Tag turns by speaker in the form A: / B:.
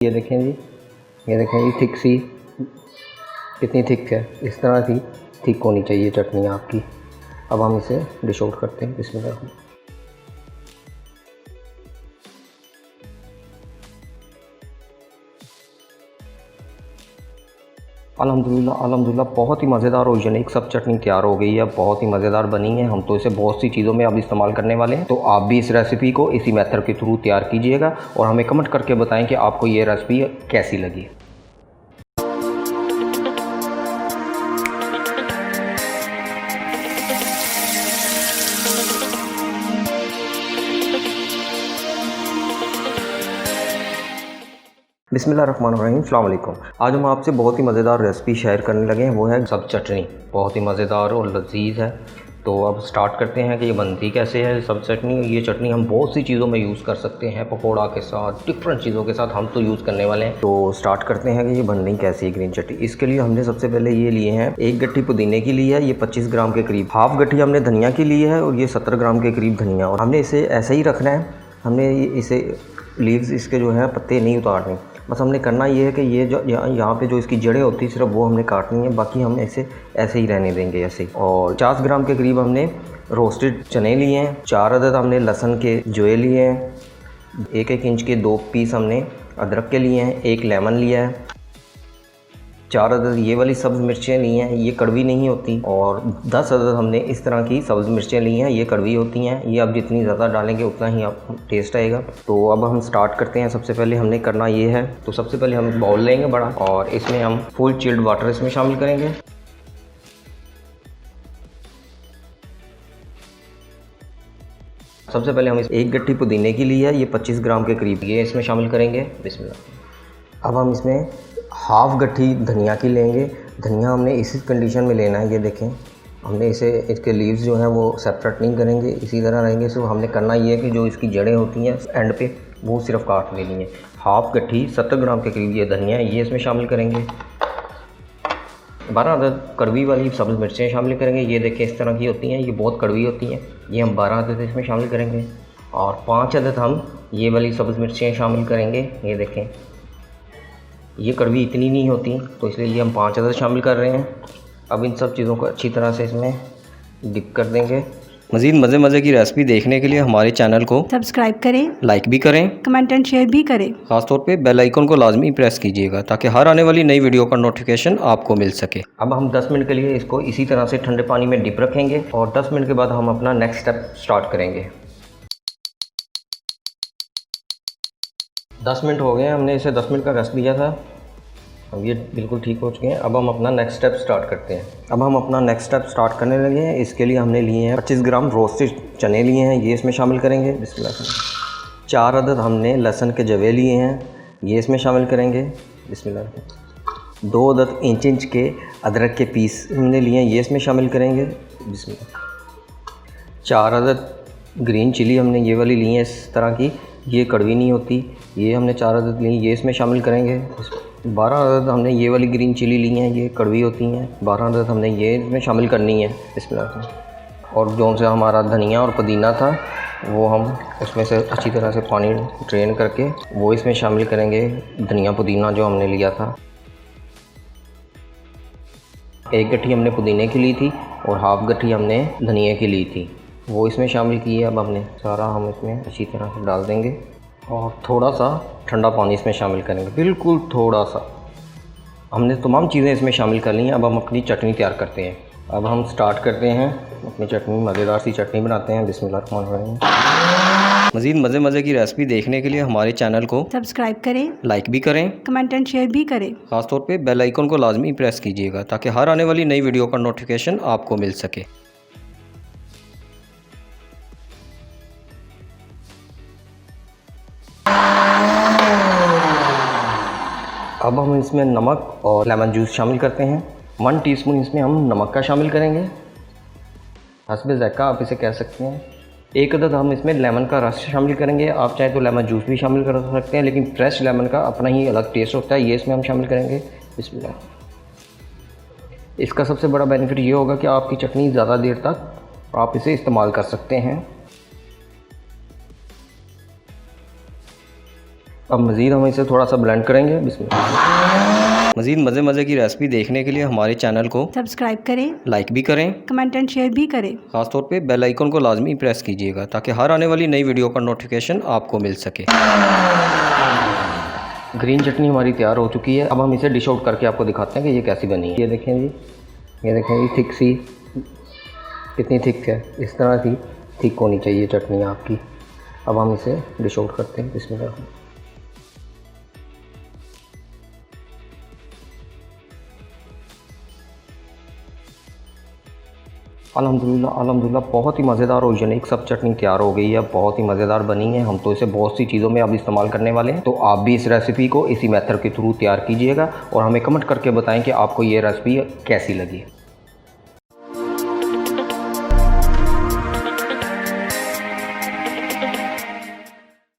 A: ये देखें जी, ये देखें जी, थिक सी कितनी थिक है। इस तरह की थिक होनी चाहिए चटनी आपकी। अब हम इसे डिश आउट करते हैं। बिस्मिल्लाह। अल्हम्दुलिल्लाह अल्हम्दुलिल्लाह बहुत ही मज़ेदार और यूनिक सब चटनी तैयार हो गई है। बहुत ही मज़ेदार बनी है। हम तो इसे बहुत सी चीज़ों में अब इस्तेमाल करने वाले हैं। तो आप भी इस रेसिपी को इसी मेथड के थ्रू तैयार कीजिएगा और हमें कमेंट करके बताएं कि आपको ये रेसिपी कैसी लगी। बिस्मिल्लाहिर्रहमानिर्रहीम, अस्सलाम वालेकुम। आज हम आपसे बहुत ही मज़ेदार रेसिपी शेयर करने लगे हैं, वो है सब चटनी। बहुत ही मज़ेदार और लजीज है। तो अब स्टार्ट करते हैं कि ये बनती कैसे है सब चटनी। ये चटनी हम बहुत सी चीज़ों में यूज़ कर सकते हैं, पकौड़ा के साथ, डिफरेंट चीज़ों के साथ हम तो यूज़ करने वाले हैं। तो स्टार्ट करते हैं कि ये बननी कैसी है ग्रीन चटनी। इसके लिए हमने सबसे पहले ये लिए हैं, एक गट्ठी पुदीने की ली है, ये 25 ग्राम के करीब। हाफ गट्ठी हमने धनिया की ली है और ये 70 ग्राम के करीब धनिया। और हमने इसे ऐसे ही रखना है। हमने इसे लीव्स इसके जो है पत्ते नहीं उतारने। बस हमने करना ये है कि ये जो यहाँ पे जो इसकी जड़ें होती है सिर्फ वो हमने काटनी है, बाकी हम इसे ऐसे ही रहने देंगे ऐसे। और 50 ग्राम के करीब हमने रोस्टेड चने लिए हैं। 4 अदद हमने लहसुन के जोए लिए हैं। 1-1 इंच के 2 पीस हमने अदरक के लिए हैं। 1 लेमन लिया है। 4 अदद ये वाली सब्ज़ मिर्चें ली हैं, ये कड़वी नहीं होती। और 10 अदद हमने इस तरह की सब्ज़ मिर्चें ली हैं, ये कड़वी होती हैं। ये आप जितनी ज़्यादा डालेंगे उतना ही आप टेस्ट आएगा। तो अब हम स्टार्ट करते हैं। सबसे पहले हमने करना ये है, तो सबसे पहले हम बाउल लेंगे बड़ा और इसमें हम फुल चिल्ड वाटर इसमें शामिल करेंगे। सबसे पहले हम एक गट्ठी पुदीने की ली है, ये 25 ग्राम के करीब, ये इसमें शामिल करेंगे। बिस्मिल्लाह। अब हम इसमें हाफ़ गट्ठी धनिया की लेंगे। धनिया हमने इसी कंडीशन में लेना है, ये देखें। हमने इसे इसके लीव्स जो हैं वो सेपरेट नहीं करेंगे, इसी तरह रहेंगे। सो हमने करना ये है कि जो इसकी जड़ें होती हैं एंड पे वो सिर्फ काट लेनी है। हाफ़ गट्ठी 70 ग्राम के करीब ये धनिया है, ये इसमें शामिल करेंगे। 12 अदद कड़वी वाली सब्ज़ मिर्चें शामिल करेंगे। ये देखें इस तरह की होती हैं, ये बहुत कड़वी होती हैं। ये हम 12 अदद इसमें शामिल करेंगे। और 5 अदद हम ये वाली सब्ज़ मिर्चें शामिल करेंगे। ये देखें, ये कड़वी इतनी नहीं होती, तो इसलिए ये हम 5 अदद शामिल कर रहे हैं। अब इन सब चीज़ों को अच्छी तरह से इसमें डिप कर देंगे। मज़ीद मज़े की रेसिपी देखने के लिए हमारे चैनल को
B: सब्सक्राइब करें,
A: लाइक भी करें,
B: कमेंट एंड शेयर भी करें।
A: ख़ासतौर पे बेल आइकन को लाजमी प्रेस कीजिएगा ताकि हर आने वाली नई वीडियो का नोटिफिकेशन आपको मिल सके। अब हम 10 मिनट के लिए इसको इसी तरह से ठंडे पानी में डिप रखेंगे और 10 मिनट के बाद हम अपना नेक्स्ट स्टेप स्टार्ट करेंगे। 10 मिनट हो गए हैं, हमने इसे 10 मिनट का रेस्ट दिया था। अब ये बिल्कुल ठीक हो चुके हैं। अब हम अपना नेक्स्ट स्टेप स्टार्ट करते हैं। अब हम अपना नेक्स्ट स्टेप स्टार्ट करने लगे हैं। इसके लिए हमने लिए हैं 25 ग्राम रोस्टेड चने लिए हैं, ये इसमें शामिल करेंगे। बिस्मिल्लाह। 4 अदद हमने लहसुन के जवे लिए हैं, ये इसमें शामिल करेंगे। बिस्मिल्लाह। 2 अदद इंच के अदरक के पीस हमने लिए हैं, ये इसमें शामिल करेंगे। बिस्मिल्लाह। 4 अदद ग्रीन चिली हमने ये वाली ली है इस तरह की, ये कड़वी नहीं होती। ये हमने 4 अदद ली, ये इसमें शामिल करेंगे। 12 अदद हमने ये वाली ग्रीन चिली ली हैं, ये कड़वी होती हैं। 12 अदद हमने ये इसमें शामिल करनी है। बिस्मिल्लाह। और जो से हमारा धनिया और पुदीना था वो हम उसमें से अच्छी तरह से पानी ड्रेन करके वो इसमें शामिल करेंगे। धनिया पुदीना जो हमने लिया था, 1 गट्ठी हमने पुदीने की ली थी और हाफ़ गट्ठी हमने धनिया की ली थी, वो इसमें शामिल की है। अब हमने सारा हम इसमें अच्छी तरह से डाल देंगे और थोड़ा सा ठंडा पानी इसमें शामिल करेंगे, बिल्कुल थोड़ा सा। हमने तमाम चीज़ें इसमें शामिल कर ली हैं। अब हम अपनी चटनी तैयार करते हैं। अब हम स्टार्ट करते हैं अपनी चटनी, मज़ेदार सी चटनी बनाते हैं। बिस्मिल्लाहिर्रहमानिर्रहीम। मज़ीद मज़े की रेसिपी देखने के लिए हमारे चैनल को
B: सब्सक्राइब करें,
A: लाइक भी करें,
B: कमेंट एंड शेयर भी करें।
A: ख़ासतौर पे बेल आइकन को लाजमी प्रेस कीजिएगा ताकि हर आने वाली नई वीडियो का नोटिफिकेशन आपको मिल सके। अब हम इसमें नमक और लेमन जूस शामिल करते हैं। 1 टीस्पून इसमें हम नमक का शामिल करेंगे, हस्बे ज़ायक़ा आप इसे कह सकते हैं। 1 अदद हम इसमें लेमन का रस शामिल करेंगे। आप चाहे तो लेमन जूस भी शामिल कर सकते हैं, लेकिन फ्रेश लेमन का अपना ही अलग टेस्ट होता है, ये इसमें हम शामिल करेंगे। बिस्मिल्लाह। इसका सबसे बड़ा बेनिफिट ये होगा कि आपकी चटनी ज़्यादा देर तक आप इसे इस्तेमाल कर सकते हैं। अब मज़ीद हम इसे थोड़ा सा ब्लेंड करेंगे। बिस्मिल्लाह। मज़ीद मज़े की रेसिपी देखने के लिए हमारे चैनल को
B: सब्सक्राइब करें,
A: लाइक भी करें,
B: कमेंट एंड शेयर भी करें।
A: ख़ासतौर पे बेल आइकन को लाजमी प्रेस कीजिएगा ताकि हर आने वाली नई वीडियो का नोटिफिकेशन आपको मिल सके। ग्रीन चटनी हमारी तैयार हो चुकी है। अब हम इसे डिश आउट करके आपको दिखाते हैं कि ये कैसी बनी है। ये देखें जी, ये देखें जी, थिक सी, कितनी थिक है। इस तरह की थिक होनी चाहिए चटनी आपकी। अब हम इसे डिश आउट करते हैं। बिस्मिल्लाह। अल्हम्दुलिल्लाह बहुत ही मज़ेदार और यूनिक सब चटनी तैयार हो गई है। बहुत ही मज़ेदार बनी है। हम तो इसे बहुत सी चीज़ों में अब इस्तेमाल करने वाले हैं। तो आप भी इस रेसिपी को इसी मेथड के थ्रू तैयार कीजिएगा और हमें कमेंट करके बताएं कि आपको ये रेसिपी कैसी लगी।